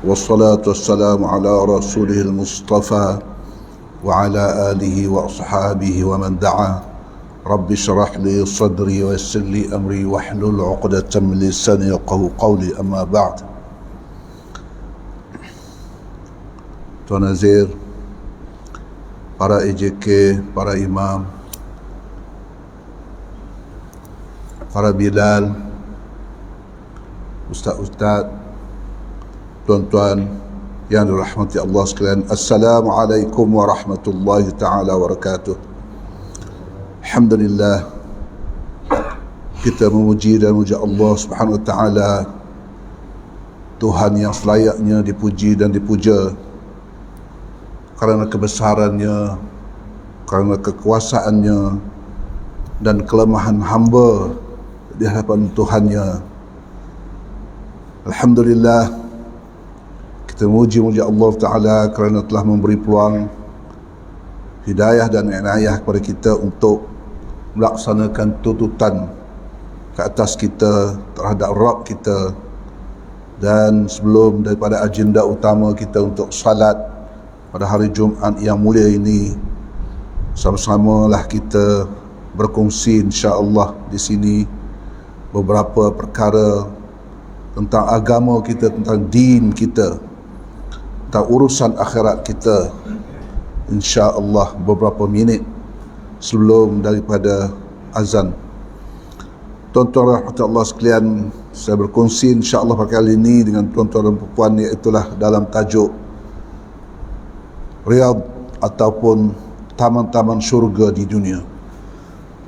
والصلاة والسلام على رسوله المصطفى وعلى آله وأصحابه ومن دعا. رب اشرح لي صدري ويسر لي أمري واحلل عقدة من لساني يفقهوا قولي. أما بعد. Tuan Nazir, para EJK, para imam, para Bilal, ustaz-ustaz, tuan-tuan yang dirahmati Allah sekalian, Assalamualaikum warahmatullahi ta'ala wabarakatuh. Alhamdulillah, kita memuji dan memuja Allah subhanahu wa ta'ala, Tuhan yang selayaknya dipuji dan dipuja kerana kebesarannya, kerana kekuasaannya dan kelemahan hamba di hadapan Tuhannya. Alhamdulillah, kita memuji Allah Ta'ala kerana telah memberi peluang hidayah dan inayah kepada kita untuk melaksanakan tuntutan ke atas kita terhadap Rabb kita. Dan sebelum daripada agenda utama kita untuk salat pada hari Jumaat yang mulia ini, sama-samalah kita berkongsi insya-Allah di sini beberapa perkara tentang agama kita, tentang din kita, tentang urusan akhirat kita, insya-Allah beberapa minit sebelum daripada azan. Tuan-tuan rahmat Allah sekalian, saya berkongsi insya-Allah pada kali ini dengan tuan-tuan dan puan, iaitulah dalam tajuk Riyadh ataupun taman-taman syurga di dunia.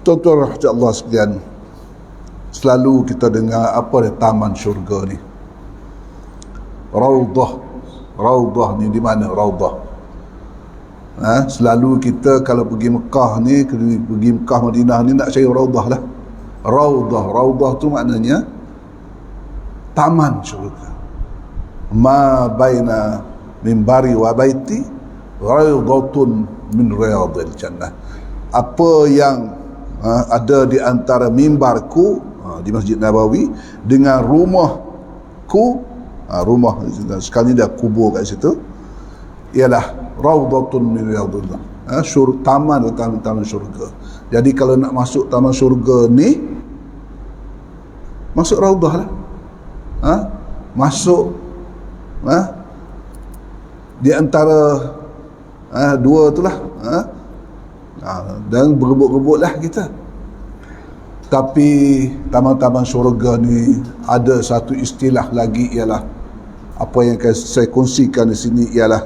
Tuan-tuan rahmat Allah sekalian, selalu kita dengar apa dia taman syurga ni. Raudah ni di mana Raudah? Selalu kita kalau pergi Mekah ni, pergi Mekah Madinah ni nak cari Raudah lah. Raudah tu maknanya taman syurga. Ma baina mimbari wa baiti Raudatun min riyadil jannah. Apa yang ada di antara mimbarku di Masjid Nabawi dengan rumahku, rumah sekarang ni dah kubur kat situ, ialah Raudatun min riyadil jannah, taman syurga. Jadi kalau nak masuk taman syurga ni, masuk Raudah lah. Masuk di antara dua tu lah, dan berebut-rebut lah kita. Tapi taman-taman syurga ni ada satu istilah lagi, ialah apa yang saya kongsikan di sini ialah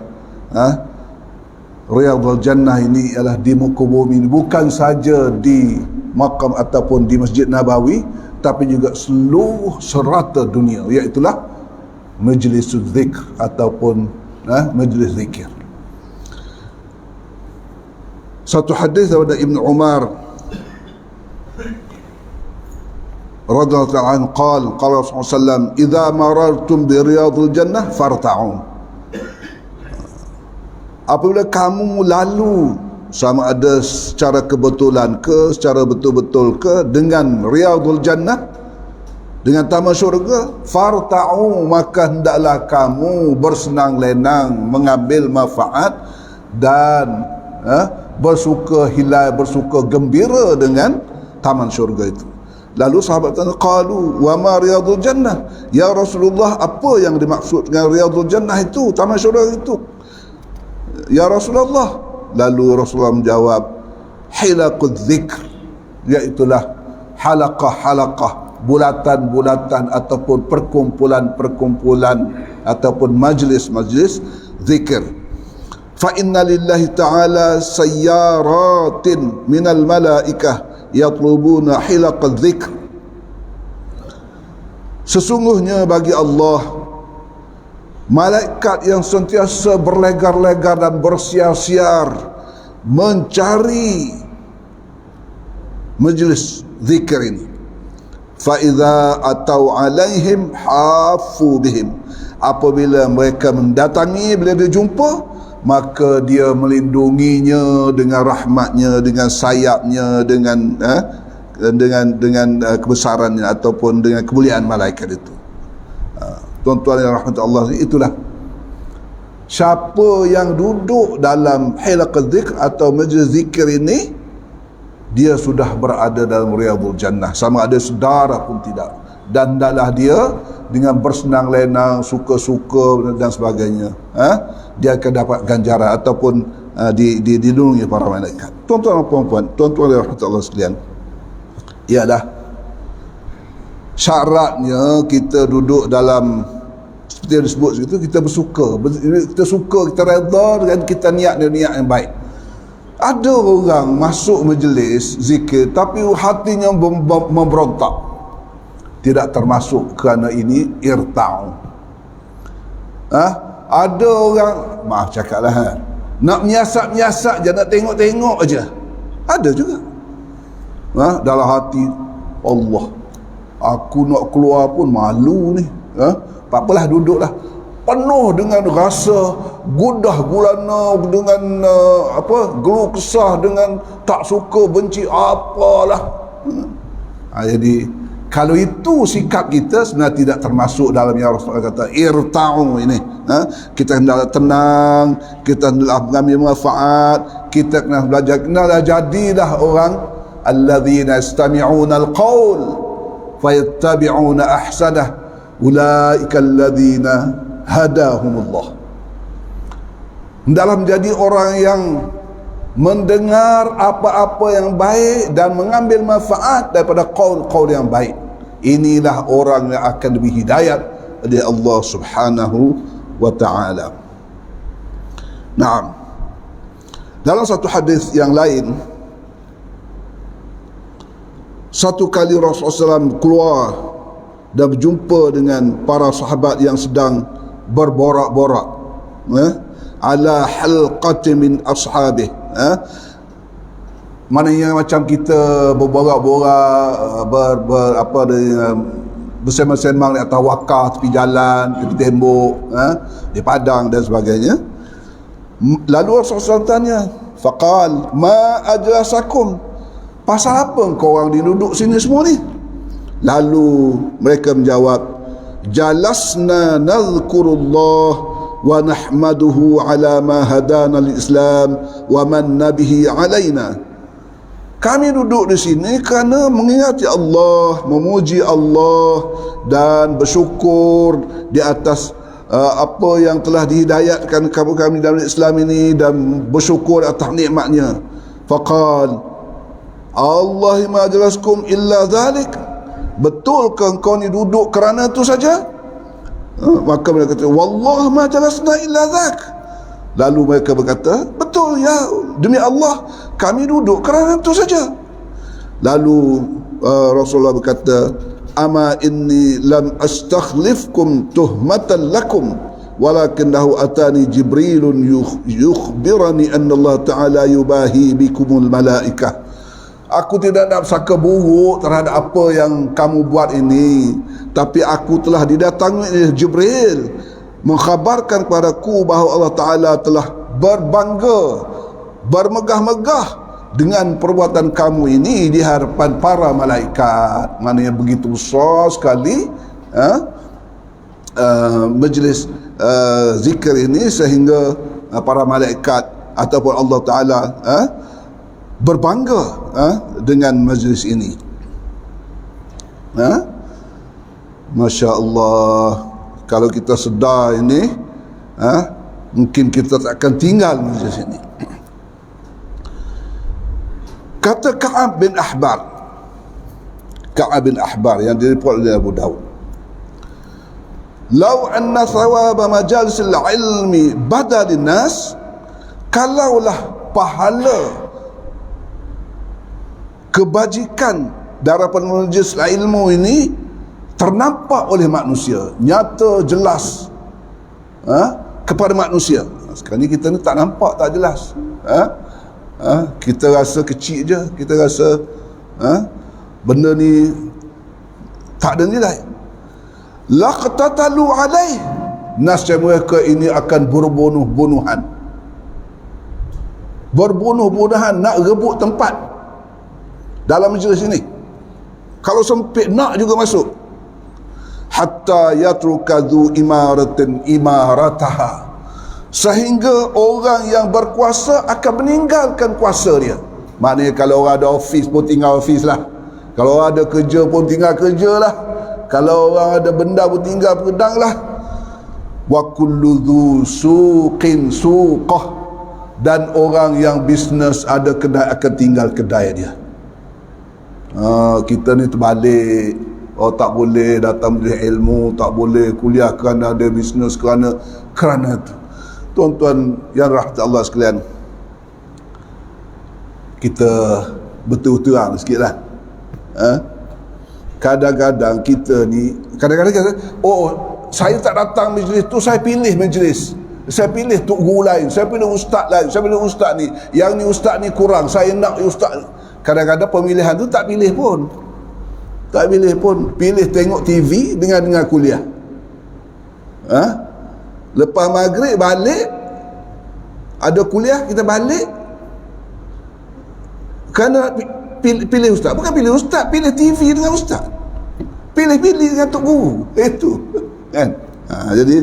Riyadhul Jannah ini ialah di muka bumi, bukan saja di makam ataupun di Masjid Nabawi, tapi juga seluruh serata dunia, iaitulah majlis zikr ataupun majlis zikir. Satu hadis daripada Ibn Umar radhiyallahu anhu qala Rasulullah sallallahu idza marartum bi riyadil jannah farta'u. Apabila kamu lalu, sama ada secara kebetulan ke, secara betul-betul ke, dengan riyadul jannah, dengan taman syurga, farta'u, maka hendaklah kamu bersenang lenang, mengambil manfaat dan bersuka hilal, bersuka gembira dengan taman syurga itu. Lalu sahabat tanya, qalu wa ma riyadul jannah, ya Rasulullah, apa yang dimaksud dengan riyadul jannah itu, taman syurga itu, ya Rasulullah? Lalu Rasulullah menjawab, hilaqul zikr, iaitulah halaqah, bulatan-bulatan ataupun perkumpulan-perkumpulan ataupun majlis-majlis zikir. Fa inna lillahi ta'ala sayyaratin minal malaikah yatlubuna hilaqal zikr. Sesungguhnya bagi Allah malaikat yang sentiasa berlegar-legar dan bersiar-siar mencari majlis zikir ini. Fa idza atau alaihim hafu bihim, apabila mereka mendatangi, bila dia jumpa, maka dia melindunginya dengan rahmatnya, dengan sayapnya, dengan kebesarannya ataupun dengan kemuliaan malaikat itu. Tuan-tuan yang rahmat Allah, itulah siapa yang duduk dalam halaqah dzikr atau majlis zikir ini, dia sudah berada dalam riyadul jannah, sama ada sedara pun tidak. Dan hendaklah dia dengan bersenang lenang, suka-suka dan sebagainya, dia akan dapat ganjaran ataupun dilindungi para malaikat. Tuan-tuan dan puan-puan, tuan-tuan dan rahmatullah sekalian, ialah syaratnya kita duduk dalam seperti yang disebut itu, kita bersuka, kita suka, kita redha dengan kita niat yang baik. Ada orang masuk majlis zikir tapi hatinya memberontak, tidak termasuk kerana ini irta'u. Ada orang, maaf cakaplah, nak menyiasat-menyiasat je, nak tengok-tengok aja. Ada juga. Dalam hati, Allah, aku nak keluar pun malu ni. Tak apalah, duduklah. Penuh dengan rasa gundah gulana, dengan geluh kesah, dengan tak suka, benci, apalah. Jadi kalau itu sikap kita, sebenarnya tidak termasuk dalam yang Rasulullah kata irta'u ini. Kita hendak tenang, kita hendak mengambil manfaat, kita kena belajar, kenalah jadilah orang alladzina yastami'una alqaul fayattabi'una ahsanah ulaika alladzina hadahumullah. Hendaklah menjadi orang yang mendengar apa-apa yang baik dan mengambil manfaat daripada qaul-qaul yang baik. Inilah orang yang akan lebih hidayat oleh Allah Subhanahu wa ta'ala. Naam. Dalam satu hadis yang lain, satu kali Rasulullah SAW keluar dan berjumpa dengan para sahabat yang sedang berborak-borak ala halqati min ashabih, maknanya macam kita berborak-borak, bersembang-sembang di atas wakar, tepi jalan, tepi tembok, di padang dan sebagainya. Lalu Rasulullah SAW tanya, faqal ma ajlasakum, pasal apa kau orang duduk sini semua ni? Lalu mereka menjawab, jalasna nadhkurullah wa nahmaduhu ala ma hadana al-Islam wa manna bihi alaina. Kami duduk di sini kerana mengingati Allah, memuji Allah dan bersyukur di atas apa yang telah dihidayatkan kepada kami dalam Islam ini, dan bersyukur atas nikmatnya. Faqal Allahi ma jalaskum illa dhalik, betulkah engkau ni duduk kerana itu saja? Maka mereka kata, wallah ma jalasna illa dhak. Lalu mereka berkata, betul ya, demi Allah kami duduk kerana itu saja. Lalu Rasulullah berkata, ama inni lam astakhlifkum tuhmatan lakum walakinnahu atani Jibrilun yukhbirani anna Allah Ta'ala yubahi bikumul malaikah. Aku tidak nak sangka buruk terhadap apa yang kamu buat ini, tapi aku telah didatangi oleh Jibril mengkhabarkan kepadaku bahawa Allah Ta'ala telah berbangga, bermegah-megah dengan perbuatan kamu ini di hadapan para malaikat. Maknanya begitu besar sekali majlis zikir ini, sehingga para malaikat ataupun Allah Ta'ala berbangga dengan majlis ini. Masya Allah, kalau kita sedar ini, mungkin kita tak akan tinggal majlis ini. Kata Ka'ab bin Ahbar yang direport oleh Abu Daud, lau anna thawaba majalisil ilmi bada linnas, kalaulah pahala kebajikan daripada majlis ilmu ini ternampak oleh manusia, nyata jelas kepada manusia. Sekarang ni kita ni tak nampak, tak jelas. Kita rasa kecil je, kita rasa benda ni tak ada nilai. Laqtatalu alaih, nascaya mereka ini akan berbunuh-bunuhan, nak rebut tempat dalam majlis ini. Kalau sempit nak juga masuk. Hatta yatrukadhu imarataha, sehingga orang yang berkuasa akan meninggalkan kuasa dia. Maknanya kalau orang ada ofis pun tinggal ofis lah, kalau orang ada kerja pun tinggal kerja lah, kalau orang ada benda pun tinggal pedang lah. Wa kullu dhu suqin suqah, dan orang yang bisnes ada kedai akan tinggal kedai dia. Kita ni terbalik. Tak boleh datang majlis ilmu, tak boleh kuliah kerana ada bisnes, kerana tu. Tuan-tuan yang rahmat Allah sekalian, kita betul-betul sikit lah. Kadang-kadang kita ni, kadang-kadang saya tak datang majlis tu, saya pilih majlis, saya pilih tok guru lain, saya pilih ustaz lain, saya pilih ustaz ni, yang ni ustaz ni kurang, saya nak ustaz. Kadang-kadang pemilihan tu tak pilih pun, pilih tengok TV dengan kuliah. Lepas maghrib balik, ada kuliah, kita balik kerana pilih ustaz. Bukan pilih ustaz, pilih TV dengan ustaz, pilih-pilih dengan tok guru. Itu kan. Jadi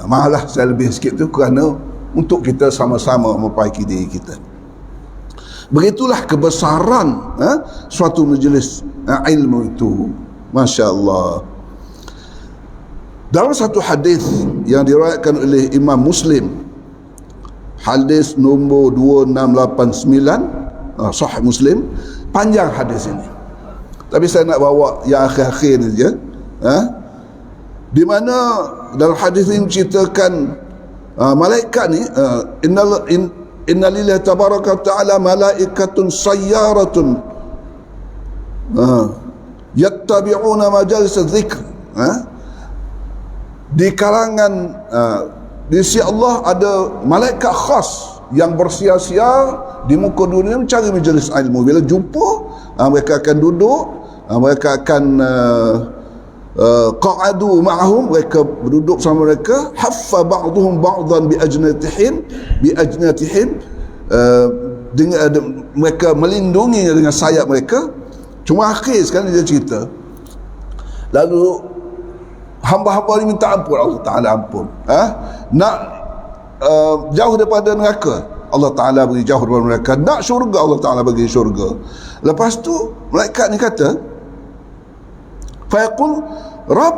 malah saya lebih sikit tu kerana untuk kita sama-sama memperbaiki diri kita. Begitulah kebesaran suatu majlis ilmu itu. Masya Allah. Dalam satu hadis yang diriwayatkan oleh Imam Muslim, hadis nombor 2689, Sahih Muslim, panjang hadis ini, tapi saya nak bawa yang akhir-akhir ni je, di mana dalam hadis ini menceritakan malaikat ni, inna lillahi tabaraka ta'ala malaikatun sayyaratun yattabi'una majalis dzikr. Di kalangan di sisi Allah ada malaikat khas yang bersia-sia di muka dunia mencari majlis ilmu. Bila jumpa, mereka akan duduk, mereka akan qa'adu ma'ahum, mereka berduduk sama mereka. Haffa ba'duhum ba'dan bi ajnatihim dengan mereka melindungi dengan sayap mereka. Cuma akhir sekali dia cerita, lalu hamba-hamba ni minta ampun, Allah Ta'ala ampun, nak jauh daripada neraka, Allah Ta'ala bagi jauh daripada neraka. Nak syurga, Allah Ta'ala bagi syurga. Lepas tu malaikat ni kata, fayaqul Rabb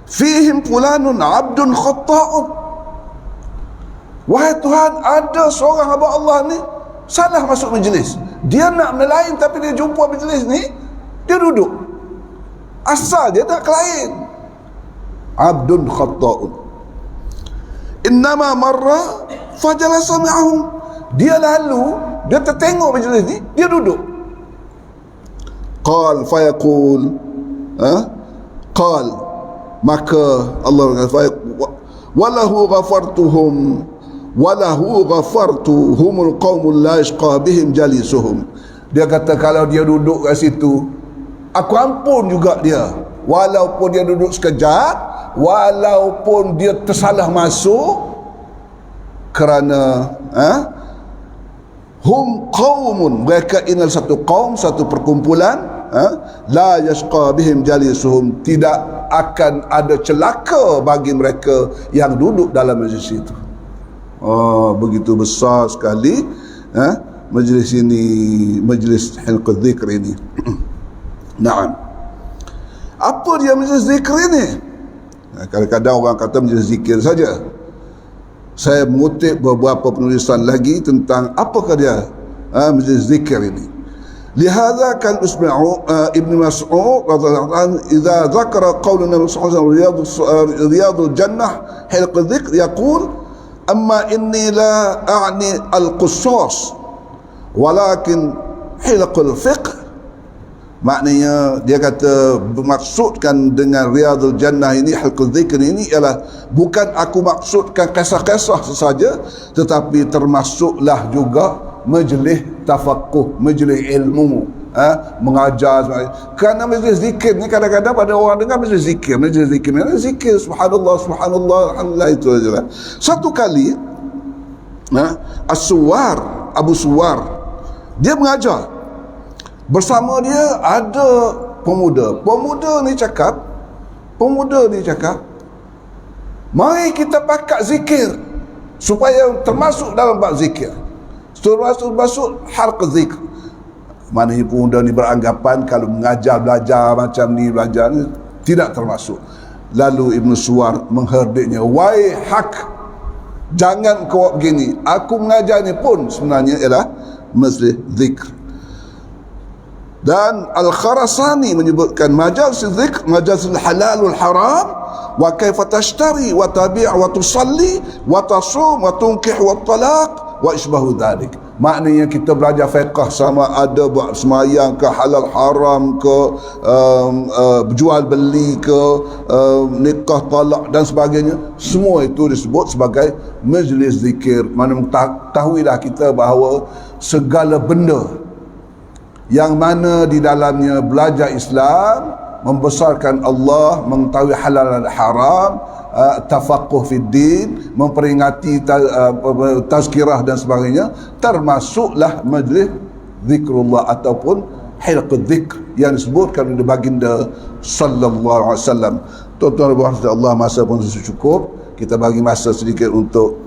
fihim fulanun abdun khatta'un. Wahai Tuhan, ada seorang hamba Allah ni salah masuk majlis. Dia nak benda lain, tapi dia jumpa majlis ni, dia duduk. Asal dia nak ke lain. Abdun khatta'un. Innama marra fajalasa ma'ahum. Dia lalu, dia tertengok majlis ni, dia duduk. Qal fayaqul, qal, maka Allah berkata, walahu ghafartuhumul qaumul la yashqa bihim jalisuhum. Dia kata kalau dia duduk kat situ, aku ampun juga dia, walaupun dia duduk sekejap, walaupun dia tersalah masuk, kerana hum qaumun, mereka ini satu kaum, satu perkumpulan, la yashqa bihim jalisuhum, tidak akan ada celaka bagi mereka yang duduk dalam majlis itu. Begitu besar sekali majlis ini, majlis halqah zikr ini. Naam. Apa dia majlis zikr ini? Kadang-kadang orang kata majlis zikir saja. Saya mengutip beberapa penulisan lagi tentang apakah dia majlis zikir ini. Lihada kan usma'u Ibn Mas'ud radhiyallahu anhu idza dzakara qaulun Nabi sallallahu alaihi wasallam riyadul jannah halqa dzikr yaqul amma inni la a'ni al-qussas walakin hilqul fiqh. Maknanya dia kata bermaksudkan dengan riyadul jannah ini, halqul dzikr ini ialah bukan aku maksudkan kisah-kisah sahaja, tetapi termasuklah juga majlis tafaqquh, majlis ilmu, mengajar. Kerana majlis zikir ni kadang-kadang pada orang dengar majlis zikir subhanallah, subhanallah, alhamdulillah, itu sajalah. Satu kali As-Suwar, Abu Suwar, dia mengajar. Bersama dia ada pemuda. Pemuda ni cakap, mari kita pakat zikir. supaya termasuk dalam bab zikir, termasuk halqa zikr. Maknanya pemuda ni beranggapan kalau mengajar belajar macam ni, belajar ni tidak termasuk. Lalu Ibn Suwar mengherdiknya, wahai hak, jangan kau begini, aku mengajar ni pun sebenarnya ialah majlis zikr. Dan Al-Kharasani menyebutkan majalis zikr, majalis halal wal haram, wa kaifa tashtari wa tabi' wa tusalli wa tasum wa tunkih wa talaq wa isbahu dhalik. Maknanya kita belajar fiqh sama ada buat semayang ke, halal haram ke, jual beli ke, nikah talak dan sebagainya, semua itu disebut sebagai majlis zikir. Mana mengetahuilah kita bahawa segala benda yang mana di dalamnya belajar Islam, membesarkan Allah, mengetahui halal dan haram, tafaqquh fid din, memperingati tazkirah dan sebagainya, termasuklah majlis zikrullah ataupun hilqul zikr yang disebutkan oleh baginda sallallahu alaihi wasallam. Tuan-tuan dan puan Allah, masa pun sudah cukup. Kita bagi masa sedikit untuk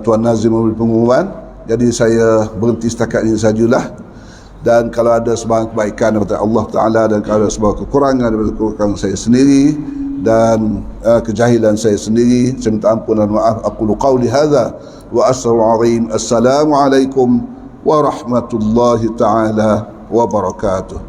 Tuan Nazim memberi pengumuman. Jadi saya berhenti setakat ini sajalah. Dan kalau ada sebarang kebaikan daripada Allah Ta'ala, dan kalau ada sebarang kekurangan daripada kekurangan saya sendiri dan kejahilan saya sendiri, saya minta ampun dan maaf. Aqulu qawli hadha wa Assalamualaikum warahmatullahi ta'ala wabarakatuh.